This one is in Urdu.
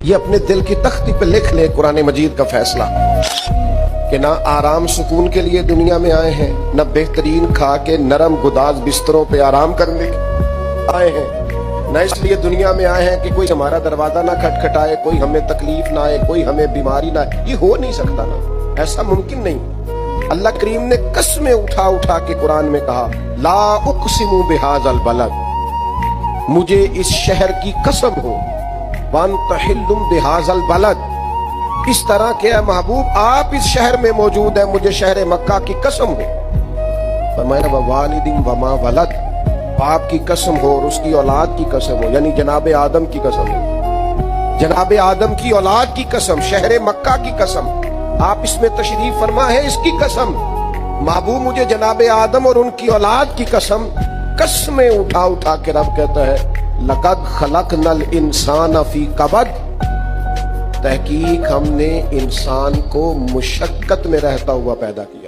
یہ اپنے دل کی تختی پہ لکھ لے قرآن مجید کا فیصلہ کہ نہ آرام سکون کے لیے دنیا میں آئے ہیں، نہ بہترین کھا کے نرم گداز بستروں پہ آرام کرنے آئے ہیں، نہ اس لیے دنیا میں آئے ہیں کہ کوئی ہمارا دروازہ نہ کھٹکھٹائے، کوئی ہمیں تکلیف نہ آئے، کوئی ہمیں بیماری نہ آئے۔ یہ ہو نہیں سکتا نا، ایسا ممکن نہیں۔ اللہ کریم نے قسمیں اٹھا اٹھا کے قرآن میں کہا لا اقسم بہذا البلد، مجھے اس شہر کی قسم ہو، وانت حل بہذا البلد، اس طرح کہ اے محبوب آپ اس شہر میں موجود ہیں، مجھے شہر مکہ کی قسم ہو۔ فرمایا ووالد وما ولد، آپ کی قسم ہو اور اس کی اولاد کی قسم ہو، یعنی جناب آدم کی قسم ہو، جناب آدم کی اولاد کی قسم، شہر مکہ کی قسم، آپ اس میں تشریف فرما ہے، اس کی قسم محبوب مجھے جناب آدم اور ان کی اولاد کی قسم، قسمیں اٹھا اٹھا کے رب کہتا ہے لقد خلقنا الانسان فی کبد، تحقیق ہم نے انسان کو مشقت میں رہتا ہوا پیدا کیا۔